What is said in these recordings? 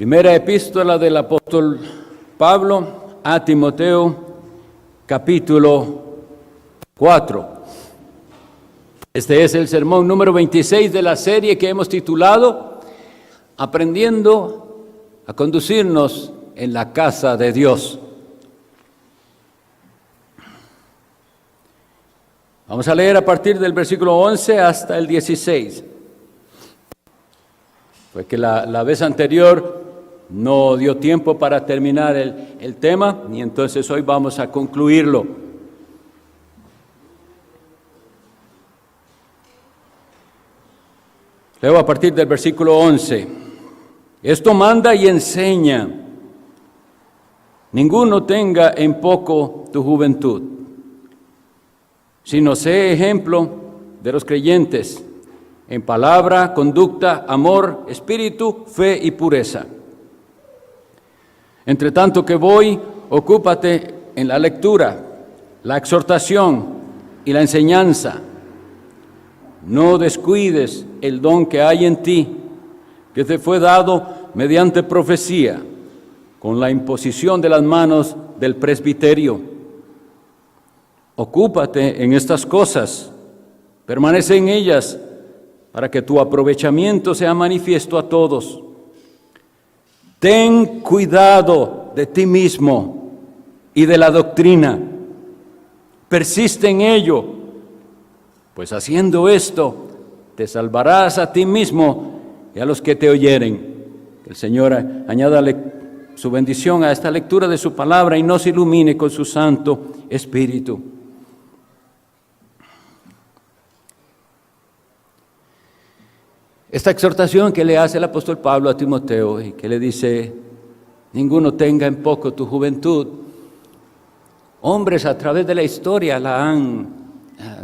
Primera epístola del apóstol Pablo a Timoteo, capítulo 4. Este es el sermón número 26 de la serie que hemos titulado Aprendiendo a conducirnos en la casa de Dios. Vamos a leer a partir del versículo 11 hasta el 16. Fue que la vez anterior no dio tiempo para terminar el tema y entonces hoy vamos a concluirlo. Leo a partir del versículo 11. Esto manda y enseña. Ninguno tenga en poco tu juventud, sino sé ejemplo de los creyentes en palabra, conducta, amor, espíritu, fe y pureza. Entre tanto que voy, ocúpate en la lectura, la exhortación y la enseñanza. No descuides el don que hay en ti, que te fue dado mediante profecía, con la imposición de las manos del presbiterio. Ocúpate en estas cosas, permanece en ellas, para que tu aprovechamiento sea manifiesto a todos. Ten cuidado de ti mismo y de la doctrina. Persiste en ello, pues haciendo esto te salvarás a ti mismo y a los que te oyeren. Que el Señor añádale su bendición a esta lectura de su palabra y nos ilumine con su Santo Espíritu. Esta exhortación que le hace el apóstol Pablo a Timoteo y que le dice, ninguno tenga en poco tu juventud, hombres a través de la historia la han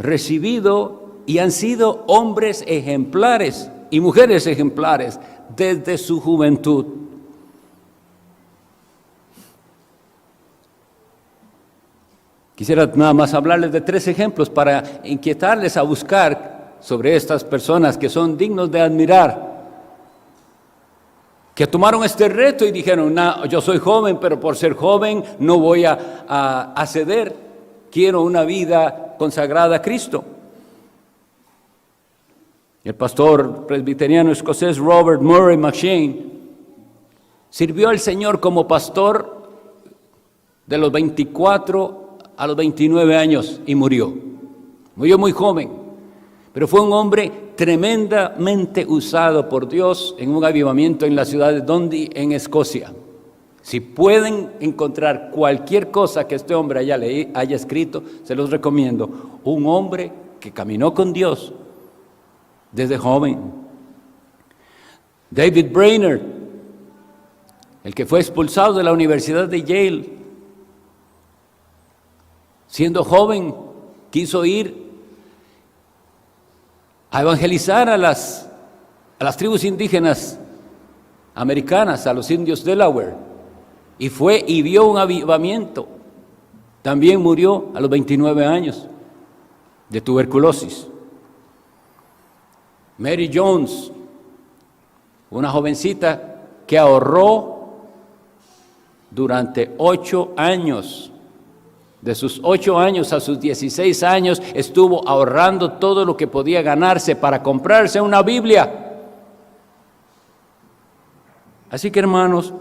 recibido y han sido hombres ejemplares y mujeres ejemplares desde su juventud. Quisiera nada más hablarles de 3 ejemplos para inquietarles a buscar sobre estas personas que son dignos de admirar, que tomaron este reto y dijeron, no, yo soy joven, pero por ser joven no voy a ceder, quiero una vida consagrada a Cristo. El pastor presbiteriano escocés Robert Murray McCheyne sirvió al Señor como pastor de los 24 a los 29 años y murió muy joven. Pero fue un hombre tremendamente usado por Dios en un avivamiento en la ciudad de Dundee, en Escocia. Si pueden encontrar cualquier cosa que este hombre haya escrito, se los recomiendo. Un hombre que caminó con Dios desde joven. David Brainerd, el que fue expulsado de la Universidad de Yale, siendo joven, quiso ir a evangelizar a las tribus indígenas americanas, a los indios Delaware, y fue y vio un avivamiento. También murió a los 29 años de tuberculosis. Mary Jones, una jovencita que ahorró durante 8 años. De sus 8 años a sus 16 años estuvo ahorrando todo lo que podía ganarse para comprarse una Biblia. Así que, hermanos,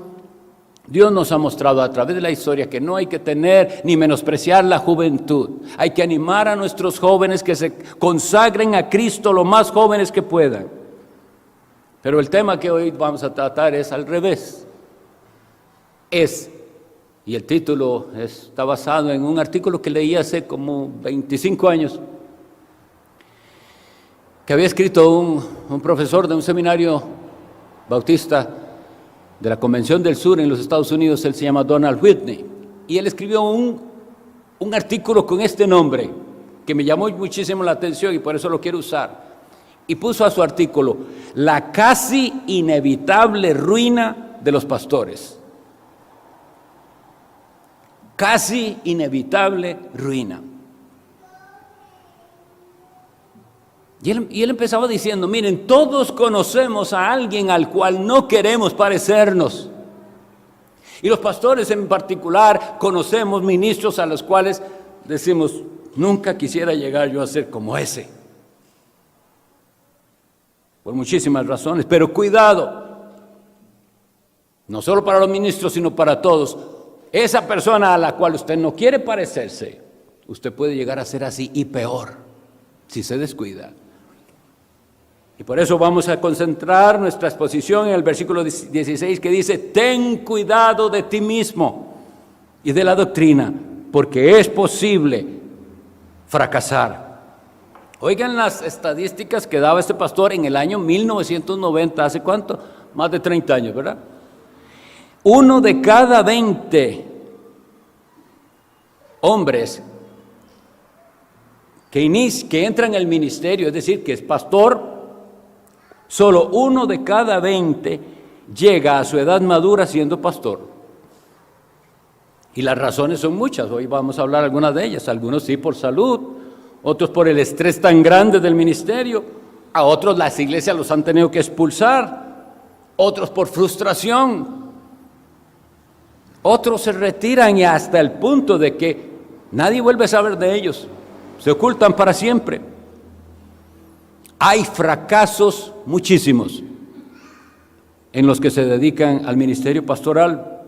Dios nos ha mostrado a través de la historia que no hay que tener ni menospreciar la juventud. Hay que animar a nuestros jóvenes que se consagren a Cristo lo más jóvenes que puedan. Pero el tema que hoy vamos a tratar es al revés. Y el título está basado en un artículo que leí hace como 25 años, que había escrito un profesor de un seminario bautista de la Convención del Sur en los Estados Unidos. Él se llama Donald Whitney, y él escribió un artículo con este nombre, que me llamó muchísimo la atención y por eso lo quiero usar. Y puso a su artículo, la casi inevitable ruina de los pastores. Casi inevitable ruina. Y él empezaba diciendo, miren, todos conocemos a alguien al cual no queremos parecernos. Y los pastores en particular conocemos ministros a los cuales decimos, nunca quisiera llegar yo a ser como ese. Por muchísimas razones, pero cuidado. No solo para los ministros, sino para todos. Esa persona a la cual usted no quiere parecerse, usted puede llegar a ser así y peor, si se descuida. Y por eso vamos a concentrar nuestra exposición en el versículo 16 que dice, ten cuidado de ti mismo y de la doctrina, porque es posible fracasar. Oigan las estadísticas que daba este pastor en el año 1990, ¿hace cuánto? Más de 30 años, ¿verdad? 1 de cada 20 hombres que entran al ministerio, es decir, que es pastor, solo 1 de cada 20 llega a su edad madura siendo pastor. Y las razones son muchas, hoy vamos a hablar algunas de ellas, algunos sí por salud, otros por el estrés tan grande del ministerio, a otros las iglesias los han tenido que expulsar, otros por frustración, otros se retiran y hasta el punto de que nadie vuelve a saber de ellos, se ocultan para siempre. Hay fracasos muchísimos en los que se dedican al ministerio pastoral.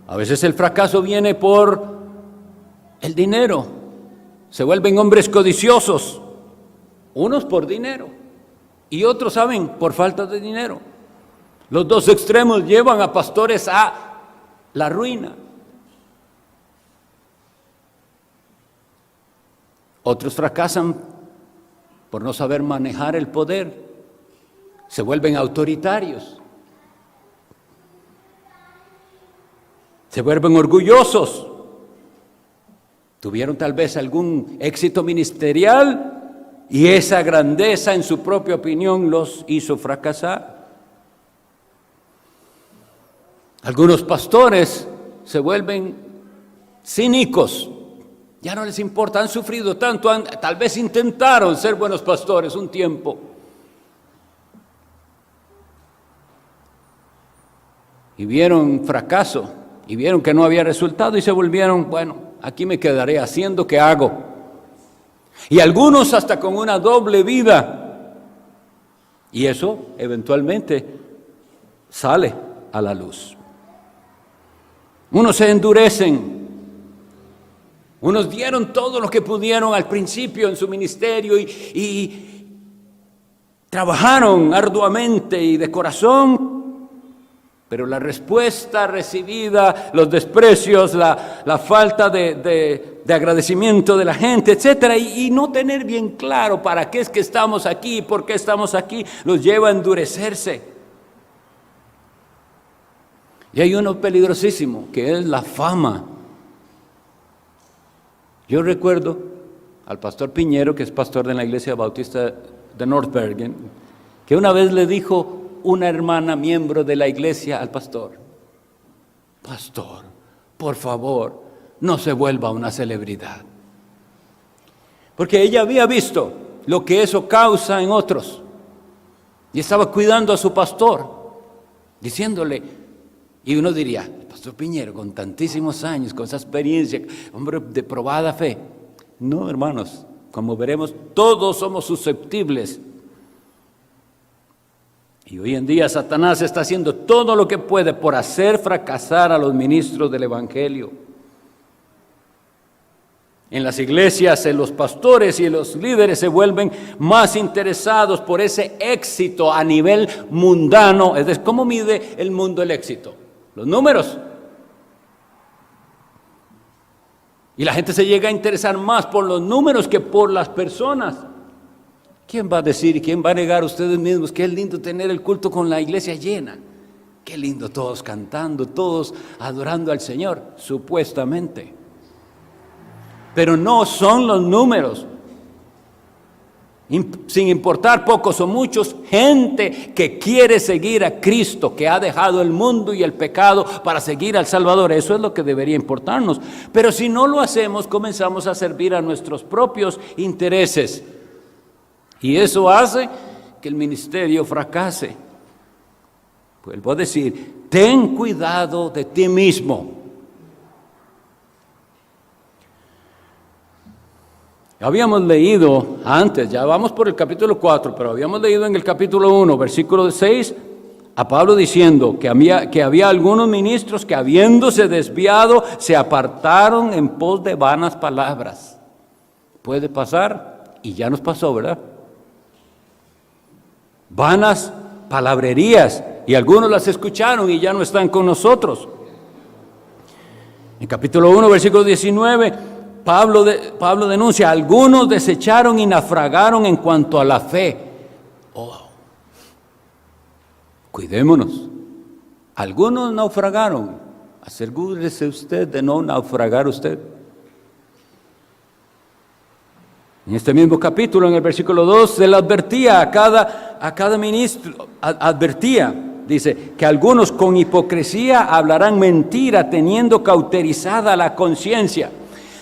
A veces el fracaso viene por el dinero. Se vuelven hombres codiciosos, unos por dinero y otros, ¿saben?, por falta de dinero. Los dos extremos llevan a pastores a la ruina. Otros fracasan por no saber manejar el poder, se vuelven autoritarios, se vuelven orgullosos, tuvieron tal vez algún éxito ministerial y esa grandeza en su propia opinión los hizo fracasar. Algunos pastores se vuelven cínicos. Ya no les importa, han sufrido tanto, tal vez intentaron ser buenos pastores un tiempo. Y vieron fracaso, y vieron que no había resultado y se volvieron, bueno, aquí me quedaré haciendo qué hago. Y algunos hasta con una doble vida. Y eso eventualmente sale a la luz. Unos se endurecen. Unos dieron todo lo que pudieron al principio en su ministerio y trabajaron arduamente y de corazón, pero la respuesta recibida, los desprecios, la falta de agradecimiento de la gente, etcétera, y no tener bien claro para qué es que estamos aquí, por qué estamos aquí, los lleva a endurecerse. Y hay uno peligrosísimo, que es la fama. Yo recuerdo al pastor Piñero, que es pastor de la iglesia bautista de North Bergen, que una vez le dijo una hermana miembro de la iglesia al pastor, pastor, por favor, no se vuelva una celebridad. Porque ella había visto lo que eso causa en otros y estaba cuidando a su pastor, diciéndole, y uno diría, pastor Piñero, con tantísimos años, con esa experiencia, hombre de probada fe. No, hermanos, como veremos, todos somos susceptibles. Y hoy en día Satanás está haciendo todo lo que puede por hacer fracasar a los ministros del Evangelio. En las iglesias, los pastores y los líderes se vuelven más interesados por ese éxito a nivel mundano. Es decir, ¿cómo mide el mundo el éxito? Los números. Y la gente se llega a interesar más por los números que por las personas. ¿Quién va a decir y quién va a negar a ustedes mismos que es lindo tener el culto con la iglesia llena? Qué lindo todos cantando, todos adorando al Señor, supuestamente. Pero no son los números. sin importar pocos o muchos, gente que quiere seguir a Cristo, que ha dejado el mundo y el pecado para seguir al Salvador. Eso es lo que debería importarnos. Pero si no lo hacemos, comenzamos a servir a nuestros propios intereses. Y eso hace que el ministerio fracase. Vuelvo a decir, ten cuidado de ti mismo. Habíamos leído antes, ya vamos por el capítulo 4, pero habíamos leído en el capítulo 1, versículo 6, a Pablo diciendo que había algunos ministros que, habiéndose desviado, se apartaron en pos de vanas palabras. Puede pasar, y ya nos pasó, ¿verdad? Vanas palabrerías, y algunos las escucharon y ya no están con nosotros. En capítulo 1, versículo 19, Pablo denuncia: algunos desecharon y naufragaron en cuanto a la fe. Oh, cuidémonos. Algunos naufragaron. Asegúrese usted de no naufragar usted. En este mismo capítulo, en el versículo 2, se le advertía a cada ministro, dice, que algunos con hipocresía hablarán mentira, teniendo cauterizada la conciencia.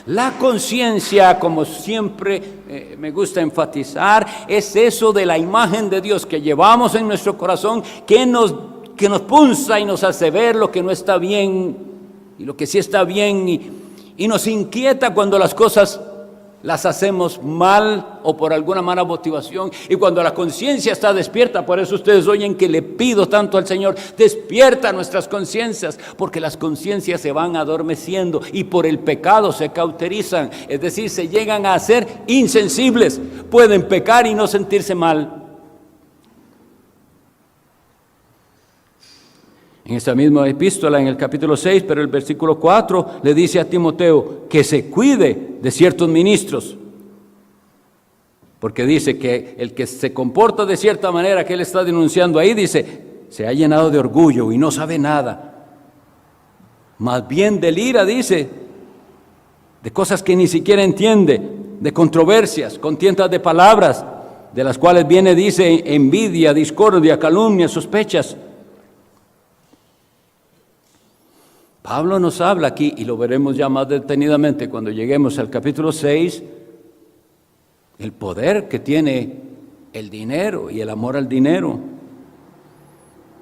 La conciencia, como siempre me gusta enfatizar, es eso de la imagen de Dios que llevamos en nuestro corazón, que nos punza y nos hace ver lo que no está bien y lo que sí está bien, y nos inquieta cuando las cosas las hacemos mal o por alguna mala motivación. Y cuando la conciencia está despierta, por eso ustedes oyen que le pido tanto al Señor: despierta nuestras conciencias, porque las conciencias se van adormeciendo y por el pecado se cauterizan, es decir, se llegan a ser insensibles, pueden pecar y no sentirse mal. En esta misma epístola, en el capítulo 6, pero el versículo 4, le dice a Timoteo que se cuide de ciertos ministros, porque dice que el que se comporta de cierta manera que él está denunciando ahí, dice, se ha llenado de orgullo y no sabe nada, más bien delira, dice, de cosas que ni siquiera entiende, de controversias, contiendas de palabras, de las cuales viene, dice, envidia, discordia, calumnia, sospechas. Pablo nos habla aquí, y lo veremos ya más detenidamente cuando lleguemos al capítulo 6, el poder que tiene el dinero y el amor al dinero.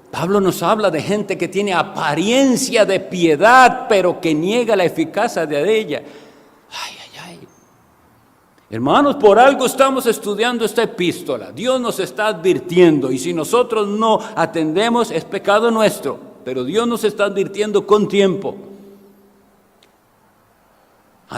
Pablo nos habla de gente que tiene apariencia de piedad, pero que niega la eficacia de ella. Ay, ay, ay. Hermanos, por algo estamos estudiando esta epístola. Dios nos está advirtiendo, y si nosotros no atendemos, es pecado nuestro. Pero Dios nos está advirtiendo con tiempo.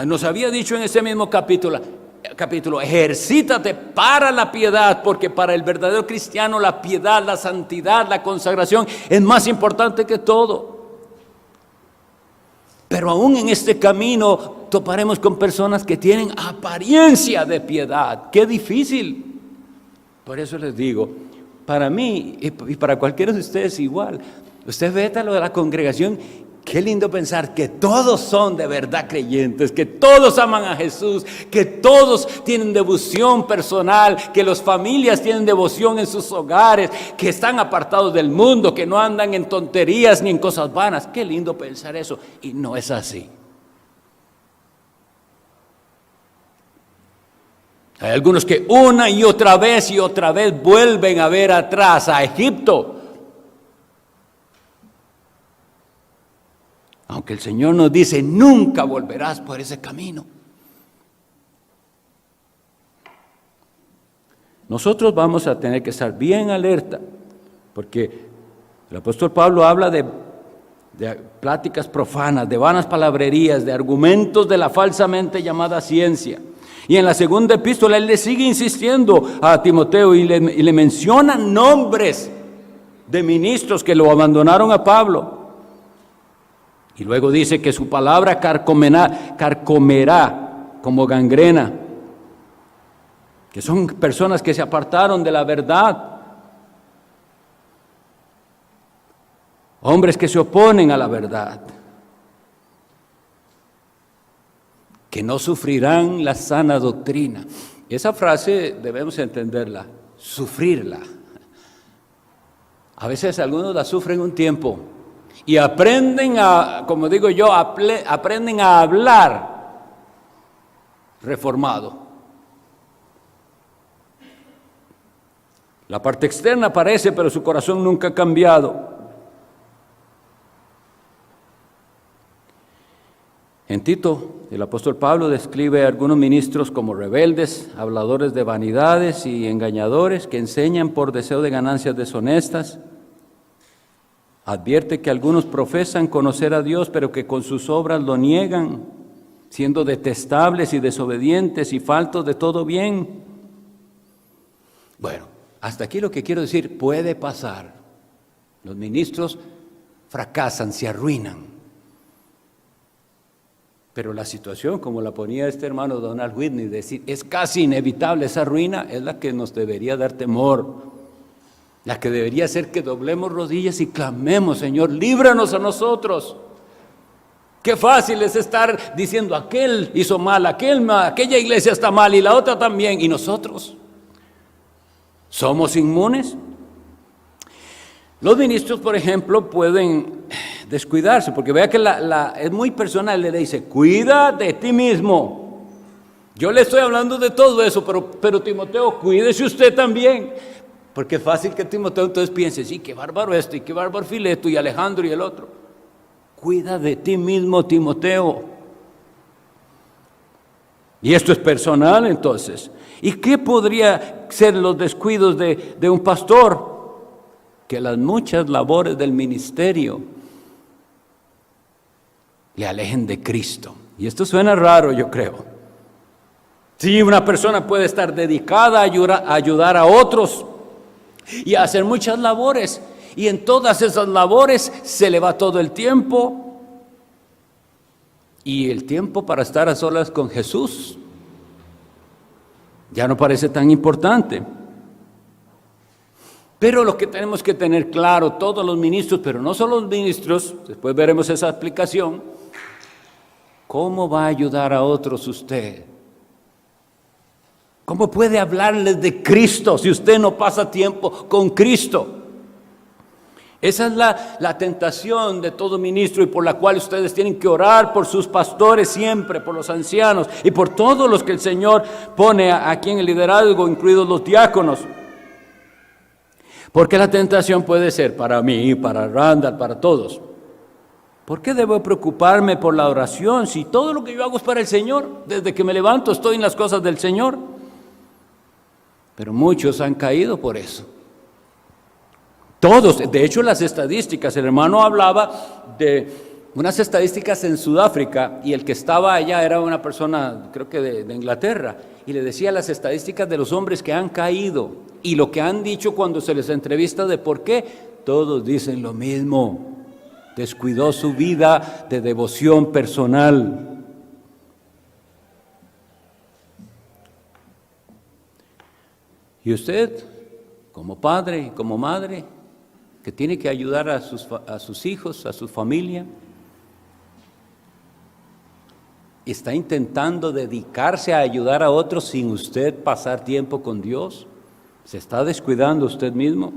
Nos había dicho en ese mismo capítulo, ejercítate para la piedad, porque para el verdadero cristiano la piedad, la santidad, la consagración es más importante que todo. Pero aún en este camino toparemos con personas que tienen apariencia de piedad. ¡Qué difícil! Por eso les digo, para mí y para cualquiera de ustedes igual, usted ve a lo de la congregación, qué lindo pensar que todos son de verdad creyentes, que todos aman a Jesús, que todos tienen devoción personal, que las familias tienen devoción en sus hogares, que están apartados del mundo, que no andan en tonterías ni en cosas vanas. Qué lindo pensar eso, y no es así. Hay algunos que una y otra vez vuelven a ver atrás a Egipto. Aunque el Señor nos dice, nunca volverás por ese camino. Nosotros vamos a tener que estar bien alerta, porque el apóstol Pablo habla de pláticas profanas, de vanas palabrerías, de argumentos de la falsamente llamada ciencia. Y en la segunda epístola él le sigue insistiendo a Timoteo y le menciona nombres de ministros que lo abandonaron a Pablo. Y luego dice que su palabra carcomerá como gangrena, que son personas que se apartaron de la verdad, hombres que se oponen a la verdad, que no sufrirán la sana doctrina. Esa frase debemos entenderla, sufrirla. A veces algunos la sufren un tiempo y aprenden como digo yo, aprenden a hablar reformado. La parte externa parece, pero su corazón nunca ha cambiado. En Tito, el apóstol Pablo describe a algunos ministros como rebeldes, habladores de vanidades y engañadores que enseñan por deseo de ganancias deshonestas. Advierte que algunos profesan conocer a Dios, pero que con sus obras lo niegan, siendo detestables y desobedientes y faltos de todo bien. Bueno, hasta aquí lo que quiero decir, puede pasar. Los ministros fracasan, se arruinan. Pero la situación, como la ponía este hermano Donald Whitney, decir, es casi inevitable esa ruina, es la que nos debería dar temor, la que debería hacer que doblemos rodillas y clamemos, Señor, líbranos a nosotros. Qué fácil es estar diciendo, aquel hizo mal, aquella iglesia está mal y la otra también, ¿y nosotros? ¿Somos inmunes? Los ministros, por ejemplo, pueden descuidarse, porque vea que es muy personal, le dice, cuida de ti mismo. Yo le estoy hablando de todo eso, pero Timoteo, cuídese usted también, porque es fácil que Timoteo entonces piense, sí, qué bárbaro esto, y qué bárbaro Fileto, y Alejandro y el otro. Cuida de ti mismo, Timoteo. Y esto es personal entonces. ¿Y qué podría ser los descuidos de un pastor? Que las muchas labores del ministerio le alejen de Cristo. Y esto suena raro, yo creo. Sí, una persona puede estar dedicada a ayudar a otros y a hacer muchas labores, y en todas esas labores se le va todo el tiempo, y el tiempo para estar a solas con Jesús ya no parece tan importante. Pero lo que tenemos que tener claro, todos los ministros, pero no solo los ministros, después veremos esa explicación, ¿cómo va a ayudar a otros usted? ¿Cómo puede hablarles de Cristo si usted no pasa tiempo con Cristo? Esa es la tentación de todo ministro, y por la cual ustedes tienen que orar por sus pastores siempre, por los ancianos y por todos los que el Señor pone aquí en el liderazgo, incluidos los diáconos. Porque la tentación puede ser para mí, para Randall, para todos. ¿Por qué debo preocuparme por la oración si todo lo que yo hago es para el Señor? Desde que me levanto estoy en las cosas del Señor. Pero muchos han caído por eso. Todos, de hecho las estadísticas, el hermano hablaba de unas estadísticas en Sudáfrica, y el que estaba allá era una persona, creo que de Inglaterra, y le decía las estadísticas de los hombres que han caído y lo que han dicho cuando se les entrevista de por qué. Todos dicen lo mismo: descuidó su vida de devoción personal. Y usted, como padre y como madre, que tiene que ayudar a sus hijos, a su familia, ¿está intentando dedicarse a ayudar a otros sin usted pasar tiempo con Dios? ¿Se está descuidando usted mismo?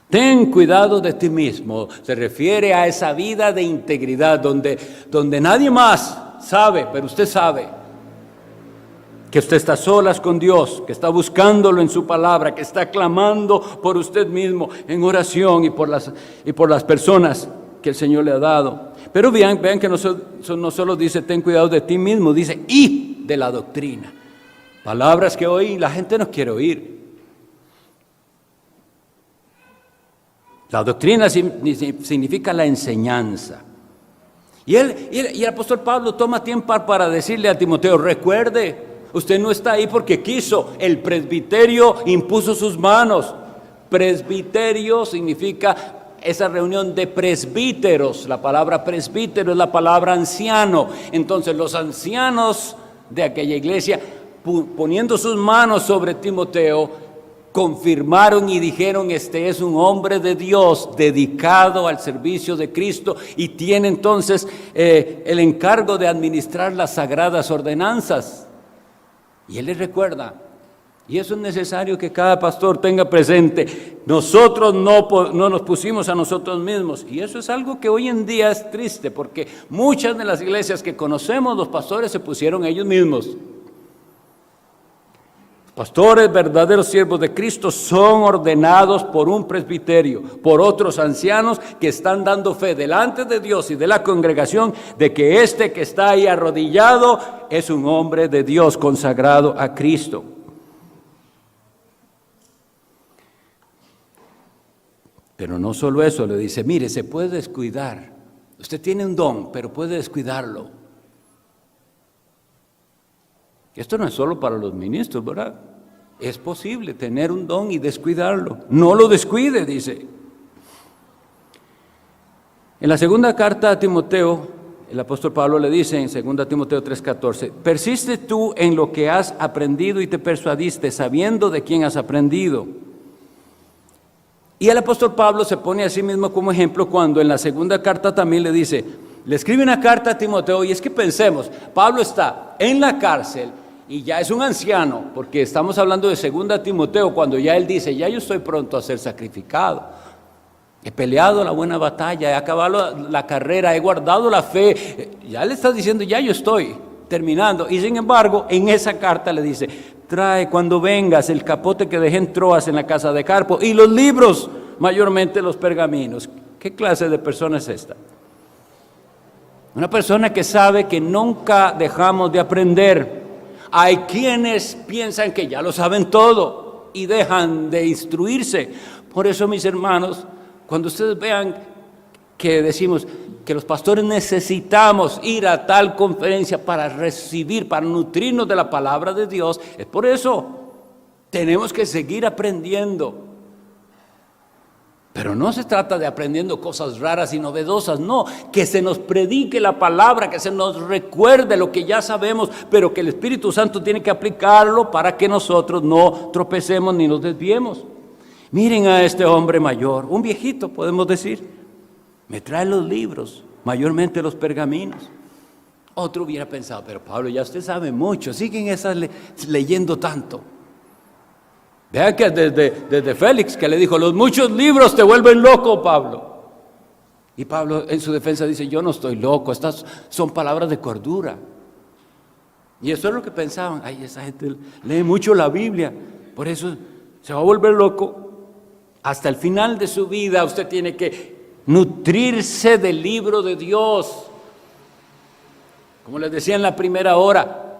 Ten cuidado de ti mismo. Se refiere a esa vida de integridad donde nadie más sabe, pero usted sabe que usted está a solas con Dios, que está buscándolo en su palabra, que está clamando por usted mismo en oración y por las personas que el Señor le ha dado. Pero vean que no solo dice ten cuidado de ti mismo, dice y de la doctrina. Palabras que hoy la gente no quiere oír. La doctrina significa la enseñanza. Y el apóstol Pablo toma tiempo para decirle a Timoteo, recuerde, usted no está ahí porque quiso, el presbiterio impuso sus manos. Presbiterio significa esa reunión de presbíteros. La palabra presbítero es la palabra anciano. Entonces los ancianos de aquella iglesia, poniendo sus manos sobre Timoteo, confirmaron y dijeron, este es un hombre de Dios dedicado al servicio de Cristo y tiene entonces el encargo de administrar las sagradas ordenanzas. Y Él les recuerda. Y eso es necesario que cada pastor tenga presente. Nosotros no nos pusimos a nosotros mismos. Y eso es algo que hoy en día es triste, porque muchas de las iglesias que conocemos, los pastores se pusieron ellos mismos. Pastores, verdaderos siervos de Cristo, son ordenados por un presbiterio, por otros ancianos que están dando fe delante de Dios y de la congregación de que este que está ahí arrodillado es un hombre de Dios consagrado a Cristo. Pero no solo eso, le dice, mire, se puede descuidar. Usted tiene un don, pero puede descuidarlo. Esto no es solo para los ministros, ¿verdad? Es posible tener un don y descuidarlo. No lo descuide, dice. En la segunda carta a Timoteo, el apóstol Pablo le dice en 2 Timoteo 3:14, persiste tú en lo que has aprendido y te persuadiste, sabiendo de quién has aprendido. Y el apóstol Pablo se pone a sí mismo como ejemplo cuando en la segunda carta también le dice, le escribe una carta a Timoteo, y es que pensemos, Pablo está en la cárcel y ya es un anciano, porque estamos hablando de 2 Timoteo, cuando ya él dice, ya yo estoy pronto a ser sacrificado. He peleado la buena batalla, he acabado la carrera, he guardado la fe. Ya le está diciendo, ya yo estoy terminando. Y sin embargo, en esa carta le dice, trae cuando vengas el capote que dejé en Troas en la casa de Carpo y los libros, mayormente los pergaminos. ¿Qué clase de persona es esta? Una persona que sabe que nunca dejamos de aprender. Hay quienes piensan que ya lo saben todo y dejan de instruirse. Por eso, mis hermanos, cuando ustedes vean que decimos que los pastores necesitamos ir a tal conferencia para recibir, para nutrirnos de la palabra de Dios, es por eso. Tenemos que seguir aprendiendo. Pero no se trata de aprendiendo cosas raras y novedosas, no, que se nos predique la palabra, que se nos recuerde lo que ya sabemos, pero que el Espíritu Santo tiene que aplicarlo para que nosotros no tropecemos ni nos desviemos. Miren a este hombre mayor, un viejito podemos decir, me trae los libros, mayormente los pergaminos. Otro hubiera pensado, pero Pablo, ya usted sabe mucho, siguen esas leyendo tanto. Vean que desde Félix que le dijo, los muchos libros te vuelven loco, Pablo. Y Pablo en su defensa dice, yo no estoy loco, estas son palabras de cordura. Y eso es lo que pensaban, ay, esa gente lee mucho la Biblia, por eso se va a volver loco. Hasta el final de su vida usted tiene que nutrirse del libro de Dios. Como les decía en la primera hora,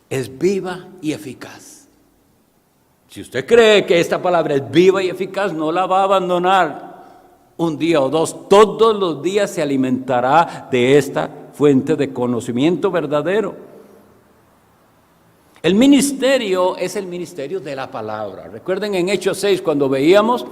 es viva y eficaz. Si usted cree que esta palabra es viva y eficaz, no la va a abandonar un día o dos. Todos los días se alimentará de esta fuente de conocimiento verdadero. El ministerio es el ministerio de la palabra. Recuerden en Hechos 6, cuando veíamos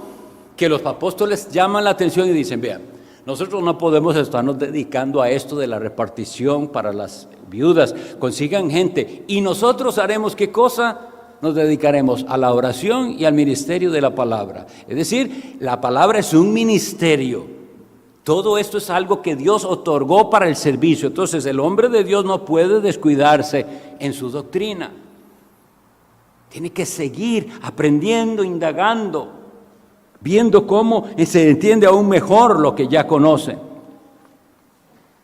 que los apóstoles llaman la atención y dicen, vean, nosotros no podemos estarnos dedicando a esto de la repartición para las viudas, consigan gente, y nosotros haremos ¿qué cosa? Nos dedicaremos a la oración y al ministerio de la palabra. Es decir, la palabra es un ministerio. Todo esto es algo que Dios otorgó para el servicio. Entonces, el hombre de Dios no puede descuidarse en su doctrina. Tiene que seguir aprendiendo, indagando, viendo cómo se entiende aún mejor lo que ya conoce.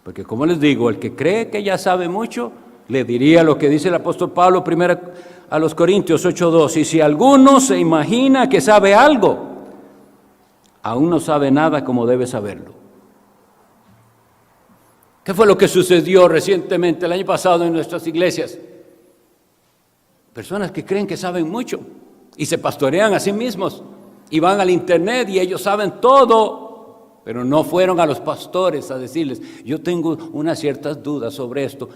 Porque, como les digo, el que cree que ya sabe mucho, le diría lo que dice el apóstol Pablo primero a los Corintios 8:2, y si alguno se imagina que sabe algo, aún no sabe nada como debe saberlo. ¿Qué fue lo que sucedió recientemente, el año pasado, en nuestras iglesias? Personas que creen que saben mucho y se pastorean a sí mismos y van al internet y ellos saben todo, pero no fueron a los pastores a decirles, yo tengo unas ciertas dudas sobre esto.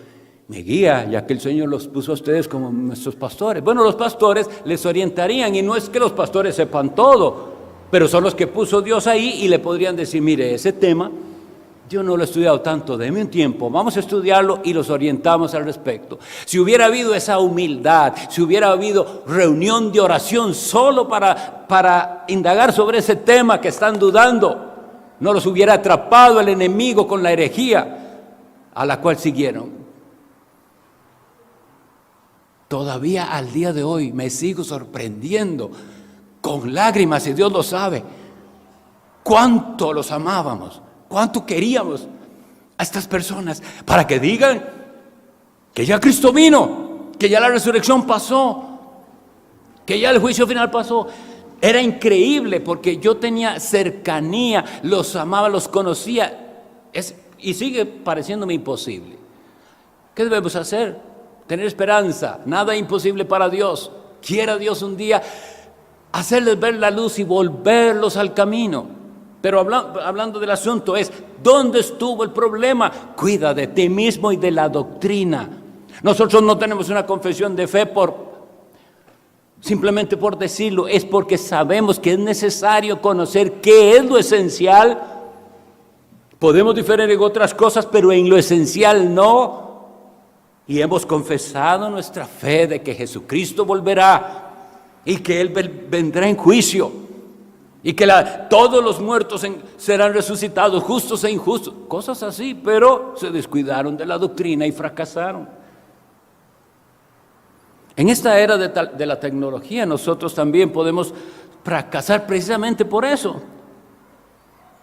Me guía, ya que el Señor los puso a ustedes como nuestros pastores. Bueno, los pastores les orientarían, y no es que los pastores sepan todo, pero son los que puso Dios ahí y le podrían decir, mire, ese tema yo no lo he estudiado tanto, deme un tiempo, vamos a estudiarlo y los orientamos al respecto. Si hubiera habido esa humildad, si hubiera habido reunión de oración solo para indagar sobre ese tema que están dudando, no los hubiera atrapado el enemigo con la herejía a la cual siguieron. Todavía al día de hoy me sigo sorprendiendo con lágrimas, y Dios lo sabe, cuánto los amábamos, cuánto queríamos a estas personas para que digan que ya Cristo vino, que ya la resurrección pasó, que ya el juicio final pasó. Era increíble porque yo tenía cercanía, los amaba, los conocía, y sigue pareciéndome imposible. ¿Qué debemos hacer? Tener esperanza, nada imposible para Dios. Quiera Dios un día hacerles ver la luz y volverlos al camino. Pero hablando del asunto es, ¿dónde estuvo el problema? Cuida de ti mismo y de la doctrina. Nosotros no tenemos una confesión de fe simplemente por decirlo, es porque sabemos que es necesario conocer qué es lo esencial. Podemos diferir en otras cosas, pero en lo esencial no. Y hemos confesado nuestra fe de que Jesucristo volverá y que Él vendrá en juicio y que todos los muertos serán resucitados, justos e injustos, cosas así, pero se descuidaron de la doctrina y fracasaron. En esta era de la tecnología nosotros también podemos fracasar precisamente por eso.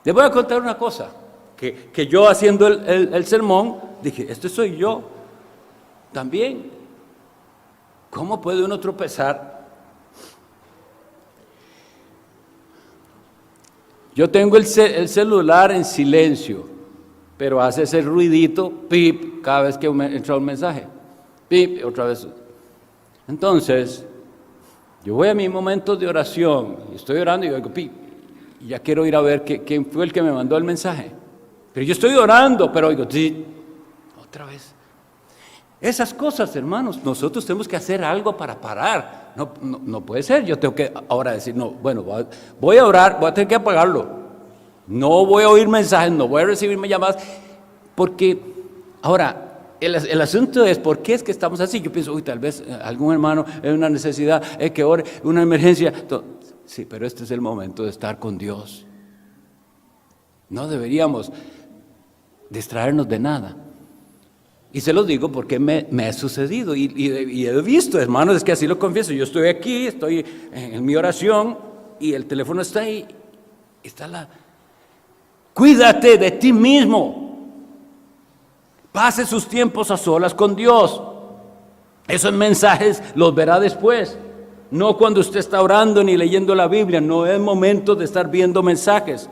Les voy a contar una cosa, que yo haciendo el sermón dije, este soy yo también. ¿Cómo puede uno tropezar? Yo tengo el celular en silencio, pero hace ese ruidito, pip, cada vez que entra un mensaje, pip, otra vez. Entonces, yo voy a mi momento de oración, y estoy orando y digo, pip, y ya quiero ir a ver quién fue el que me mandó el mensaje. Pero yo estoy orando, pero digo, sí, otra vez. Esas cosas, hermanos, nosotros tenemos que hacer algo para parar. No puede ser, yo tengo que ahora decir, no, bueno, voy a orar, voy a tener que apagarlo. No voy a oír mensajes, no voy a recibir llamadas, porque ahora, el asunto es, ¿por qué es que estamos así? Yo pienso, tal vez algún hermano es una necesidad, que ore, una emergencia. Sí, pero este es el momento de estar con Dios. No deberíamos distraernos de nada. Y se lo digo porque me ha sucedido y he visto, hermanos, es que así lo confieso. Yo estoy aquí, estoy en mi oración y el teléfono está ahí. Cuídate de ti mismo. Pase sus tiempos a solas con Dios. Esos mensajes los verá después. No cuando usted está orando ni leyendo la Biblia. No es momento de estar viendo mensajes.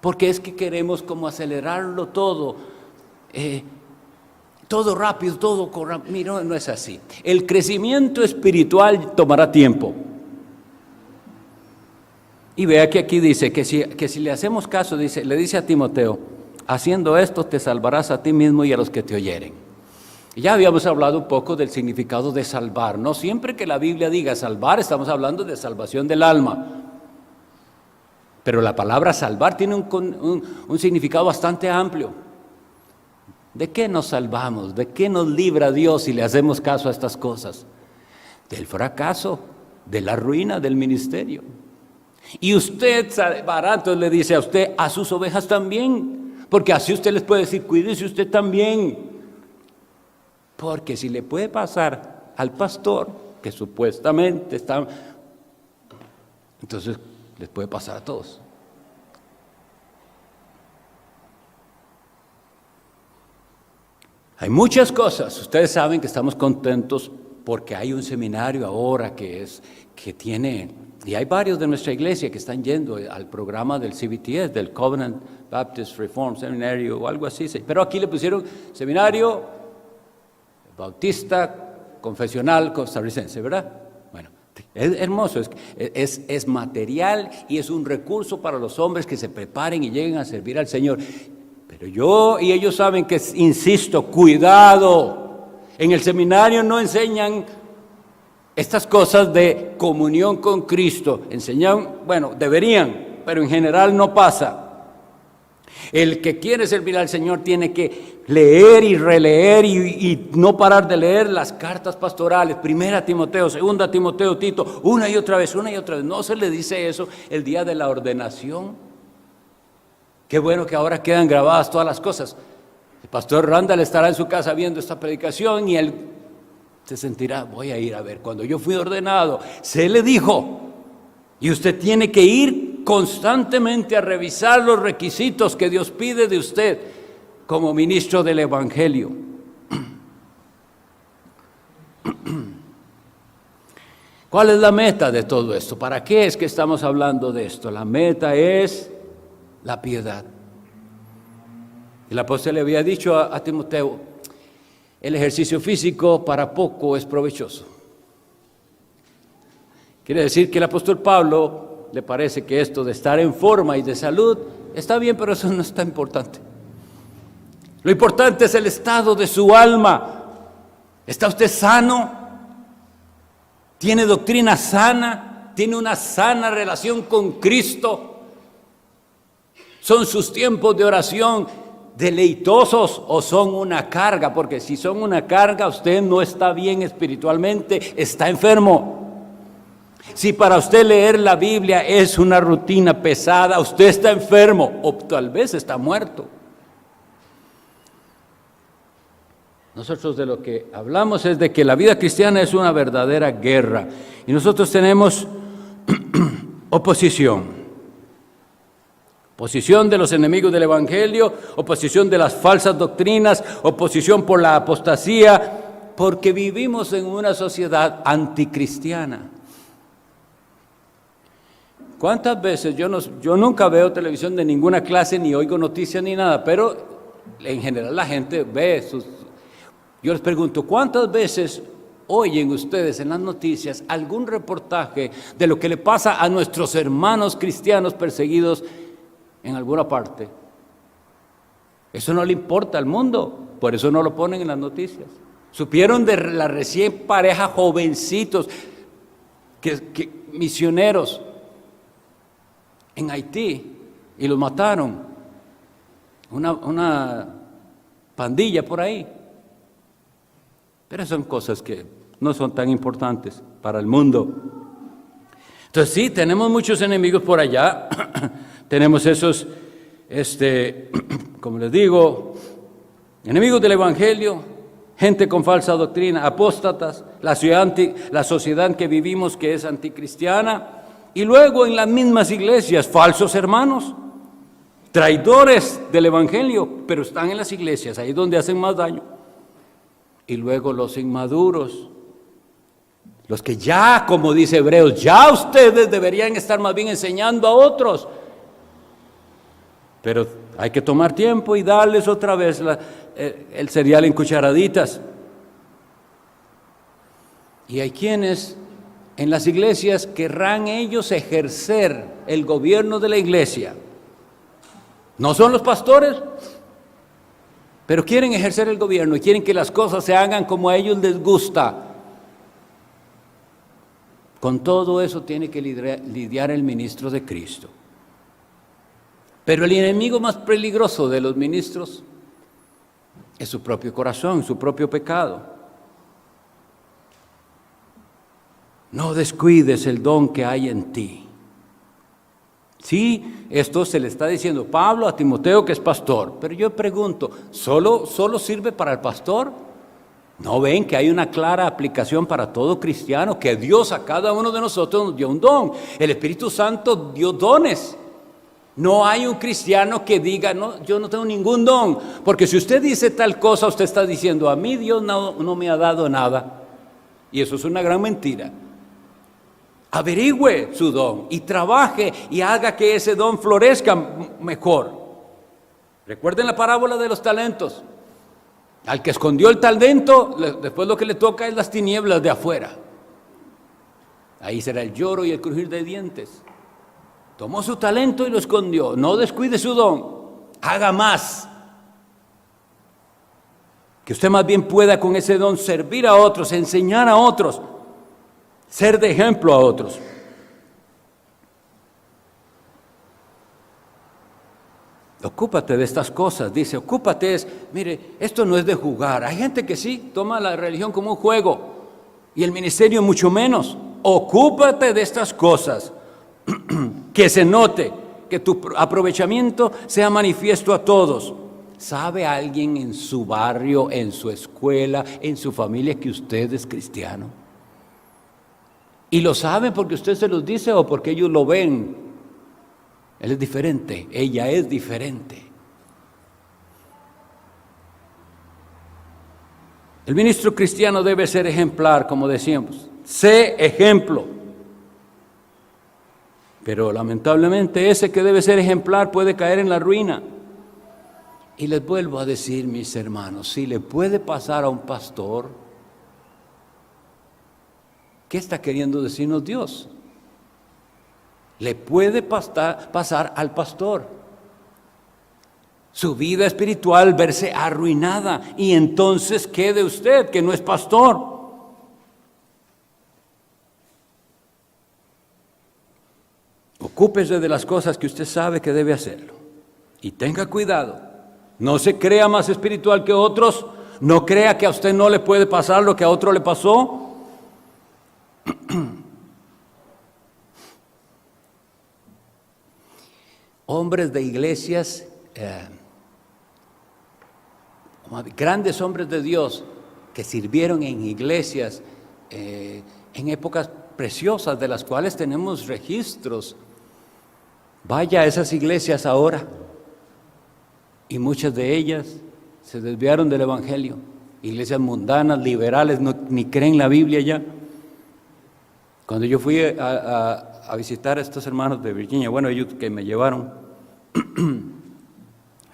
Porque es que queremos como acelerarlo todo. Todo rápido, todo corra. Mira, no es así. El crecimiento espiritual tomará tiempo. Y vea que aquí dice que si le hacemos caso, le dice a Timoteo, haciendo esto te salvarás a ti mismo y a los que te oyeren. Ya habíamos hablado un poco del significado de salvar. No siempre que la Biblia diga salvar, estamos hablando de salvación del alma. Pero la palabra salvar tiene un significado bastante amplio. ¿De qué nos salvamos? ¿De qué nos libra Dios si le hacemos caso a estas cosas? Del fracaso, de la ruina del ministerio. Y usted salvará, entonces le dice a usted, a sus ovejas también. Porque así usted les puede decir, cuídese usted también. Porque si le puede pasar al pastor, que supuestamente está, entonces les puede pasar a todos. Hay muchas cosas. Ustedes saben que estamos contentos porque hay un seminario ahora que tiene, y hay varios de nuestra iglesia que están yendo al programa del CBTS, del Covenant Baptist Reform Seminary o algo así. Pero aquí le pusieron seminario bautista confesional costarricense, ¿verdad? Bueno, es hermoso, es material y es un recurso para los hombres que se preparen y lleguen a servir al Señor. Pero yo y ellos saben que, insisto, cuidado. En el seminario no enseñan estas cosas de comunión con Cristo. Enseñan, bueno, deberían, pero en general no pasa. El que quiere servir al Señor tiene que leer y releer y no parar de leer las cartas pastorales. 1 Timoteo, 2 Timoteo, Tito, una y otra vez. No se le dice eso el día de la ordenación. Qué bueno que ahora quedan grabadas todas las cosas. El pastor Randall estará en su casa viendo esta predicación y él Se sentirá, voy a ir a ver. Cuando yo fui ordenado, se le dijo, y usted tiene que ir constantemente a revisar los requisitos que Dios pide de usted como ministro del Evangelio. ¿Cuál es la meta de todo esto? ¿Para qué es que estamos hablando de esto? La meta es la piedad. El apóstol le había dicho a Timoteo, el ejercicio físico para poco es provechoso. Quiere decir que el apóstol Pablo le parece que esto de estar en forma y de salud está bien, pero eso no es tan importante. Lo importante es el estado de su alma. ¿Está usted sano? ¿Tiene doctrina sana? ¿Tiene una sana relación con Cristo? ¿Son sus tiempos de oración deleitosos o son una carga? Porque si son una carga, usted no está bien espiritualmente, está enfermo. Si para usted leer la Biblia es una rutina pesada, usted está enfermo o tal vez está muerto. Nosotros de lo que hablamos es de que la vida cristiana es una verdadera guerra y nosotros tenemos oposición. Oposición de los enemigos del Evangelio, oposición de las falsas doctrinas, oposición por la apostasía, porque vivimos en una sociedad anticristiana. ¿Cuántas veces yo nunca veo televisión de ninguna clase, ni oigo noticias ni nada, pero en general la gente ve sus... Yo les pregunto, ¿cuántas veces oyen ustedes en las noticias algún reportaje de lo que le pasa a nuestros hermanos cristianos perseguidos en alguna parte? Eso no le importa al mundo, por eso no lo ponen en las noticias. Supieron de la recién pareja jovencitos, misioneros en Haití, y los mataron, una pandilla por ahí. Pero son cosas que no son tan importantes para el mundo. Entonces sí, tenemos muchos enemigos por allá. Tenemos esos, como les digo, enemigos del Evangelio, gente con falsa doctrina, apóstatas, la sociedad en que vivimos que es anticristiana, y luego en las mismas iglesias, falsos hermanos, traidores del Evangelio, pero están en las iglesias, ahí es donde hacen más daño. Y luego los inmaduros, los que ya, como dice Hebreos, ya ustedes deberían estar más bien enseñando a otros. Pero hay que tomar tiempo y darles otra vez el cereal en cucharaditas. Y hay quienes en las iglesias querrán ellos ejercer el gobierno de la iglesia. No son los pastores, pero quieren ejercer el gobierno y quieren que las cosas se hagan como a ellos les gusta. Con todo eso tiene que lidiar el ministro de Cristo. Pero el enemigo más peligroso de los ministros es su propio corazón, su propio pecado. No descuides el don que hay en ti. Sí, esto se le está diciendo Pablo a Timoteo, que es pastor, pero yo pregunto, ¿solo sirve para el pastor? ¿No ven que hay una clara aplicación para todo cristiano? Que Dios a cada uno de nosotros nos dio un don. El Espíritu Santo dio dones. No hay un cristiano que diga, no, yo no tengo ningún don, porque si usted dice tal cosa, usted está diciendo, a mí Dios no me ha dado nada, y eso es una gran mentira. Averigüe su don y trabaje y haga que ese don florezca mejor. Recuerden la parábola de los talentos. Al que escondió el talento, después lo que le toca es las tinieblas de afuera. Ahí será el lloro y el crujir de dientes. Tomó su talento y lo escondió. No descuide su don. Haga más. Que usted más bien pueda con ese don servir a otros, enseñar a otros, ser de ejemplo a otros. Ocúpate de estas cosas, dice, ocúpate mire, esto no es de jugar. Hay gente que sí toma la religión como un juego y el ministerio mucho menos. Ocúpate de estas cosas, que se note, que tu aprovechamiento sea manifiesto a todos. ¿Sabe alguien en su barrio, en su escuela, en su familia que usted es cristiano? Y lo saben porque usted se los dice o porque ellos lo ven. Él es diferente, ella es diferente. El ministro cristiano debe ser ejemplar, como decíamos. Sé ejemplo. Pero lamentablemente ese que debe ser ejemplar puede caer en la ruina. Y les vuelvo a decir, mis hermanos, si le puede pasar a un pastor, ¿qué está queriendo decirnos Dios? Le puede pasar al pastor su vida espiritual verse arruinada, y entonces quede usted que no es pastor. Ocúpese de las cosas que usted sabe que debe hacerlo y tenga cuidado. No se crea más espiritual que otros. No crea que a usted no le puede pasar lo que a otro le pasó. Hombres de iglesias, grandes hombres de Dios que sirvieron en iglesias en épocas preciosas de las cuales tenemos registros. Vaya a esas iglesias ahora y muchas de ellas se desviaron del evangelio. Iglesias mundanas, liberales, ni creen la Biblia ya. Cuando yo fui a visitar a estos hermanos de Virginia, bueno, ellos que me llevaron,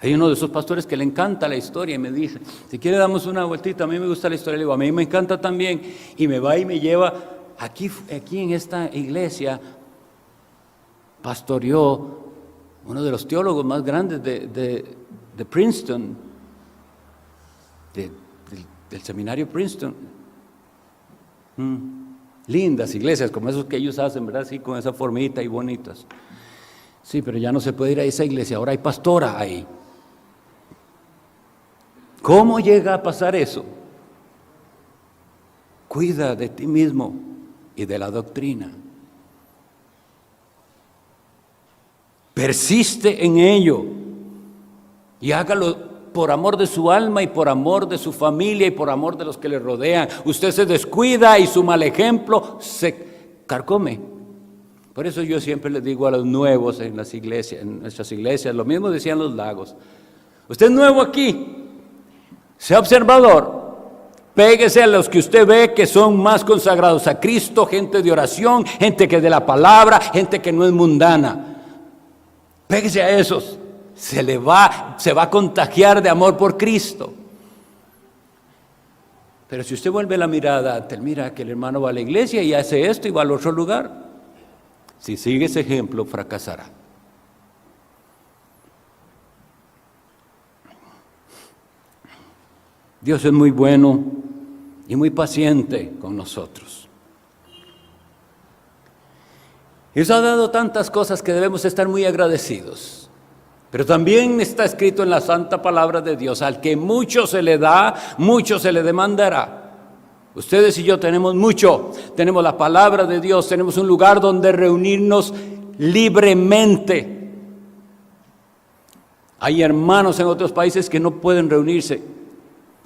hay uno de esos pastores que le encanta la historia y me dice, si quiere damos una vueltita, a mí me gusta la historia. Le digo, a mí me encanta también, y me va y me lleva, aquí en esta iglesia pastoreó uno de los teólogos más grandes de Princeton, del seminario Princeton. Lindas iglesias, como esos que ellos hacen, ¿verdad? Sí, con esa formita y bonitas. Sí, pero ya no se puede ir a esa iglesia, ahora hay pastora ahí. ¿Cómo llega a pasar eso? Cuida de ti mismo y de la doctrina. Persiste en ello y hágalo por amor de su alma y por amor de su familia y por amor de los que le rodean. Usted se descuida y su mal ejemplo se carcome. Por eso yo siempre les digo a los nuevos en las iglesias, en nuestras iglesias, lo mismo decían los Lagos. Usted es nuevo aquí, sea observador. Péguese a los que usted ve que son más consagrados a Cristo, gente de oración, gente que es de la palabra, gente que no es mundana. Péguese a esos, se va a contagiar de amor por Cristo. Pero si usted vuelve la mirada, mira que el hermano va a la iglesia y hace esto y va al otro lugar, si sigue ese ejemplo, fracasará. Dios es muy bueno y muy paciente con nosotros. Y nos ha dado tantas cosas que debemos estar muy agradecidos. Pero también está escrito en la santa palabra de Dios, al que mucho se le da, mucho se le demandará. Ustedes y yo tenemos mucho, tenemos la palabra de Dios, tenemos un lugar donde reunirnos libremente. Hay hermanos en otros países que no pueden reunirse.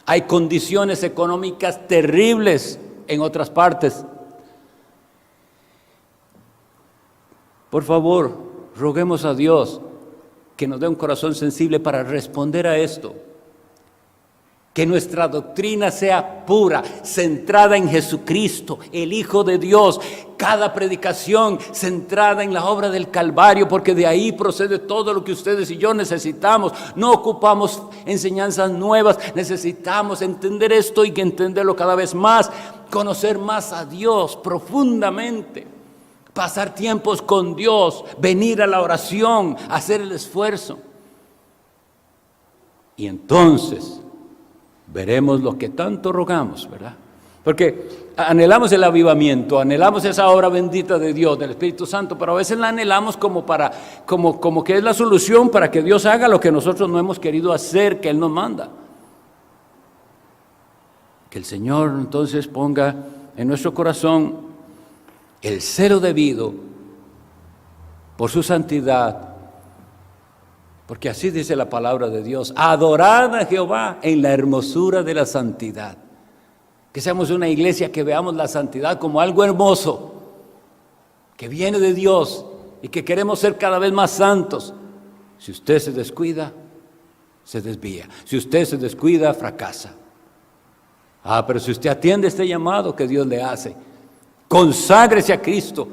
Hay condiciones económicas terribles en otras partes. Por favor, roguemos a Dios que nos dé un corazón sensible para responder a esto. Que nuestra doctrina sea pura, centrada en Jesucristo, el Hijo de Dios. Cada predicación centrada en la obra del Calvario, porque de ahí procede todo lo que ustedes y yo necesitamos. No ocupamos enseñanzas nuevas, necesitamos entender esto y entenderlo cada vez más, conocer más a Dios profundamente. Pasar tiempos con Dios, venir a la oración, hacer el esfuerzo. Y entonces veremos lo que tanto rogamos, ¿verdad? Porque anhelamos el avivamiento, anhelamos esa obra bendita de Dios, del Espíritu Santo, pero a veces la anhelamos como que es la solución para que Dios haga lo que nosotros no hemos querido hacer, que Él nos manda. Que el Señor entonces ponga en nuestro corazón el celo debido por su santidad Porque así dice la palabra de Dios: adorad a Jehová en la hermosura de la santidad. Que seamos una iglesia que veamos la santidad como algo hermoso, que viene de Dios y que queremos ser cada vez más santos. Si usted se descuida, se desvía. Si usted se descuida, fracasa. Pero si usted atiende este llamado que Dios le hace, conságrese a Cristo,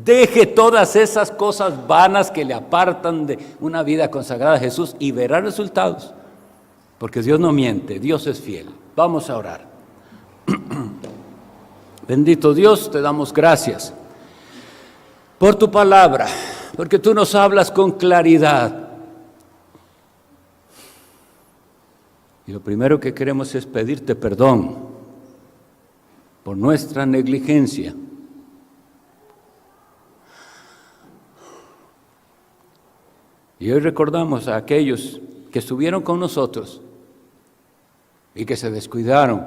deje todas esas cosas vanas que le apartan de una vida consagrada a Jesús y verá resultados, porque Dios no miente, Dios es fiel. Vamos a orar. Bendito Dios, te damos gracias por tu palabra, porque tú nos hablas con claridad. Y lo primero que queremos es pedirte perdón por nuestra negligencia. Y hoy recordamos a aquellos que estuvieron con nosotros y que se descuidaron.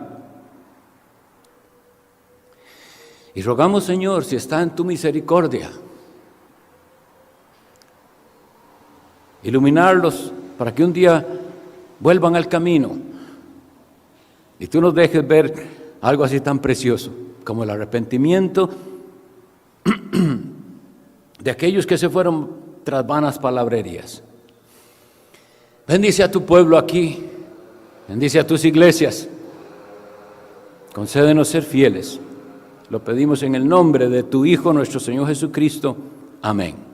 Y rogamos, Señor, si está en tu misericordia, iluminarlos para que un día vuelvan al camino y tú nos dejes ver algo así tan precioso como el arrepentimiento de aquellos que se fueron tras vanas palabrerías. Bendice a tu pueblo aquí, bendice a tus iglesias, concédenos ser fieles. Lo pedimos en el nombre de tu Hijo, nuestro Señor Jesucristo. Amén.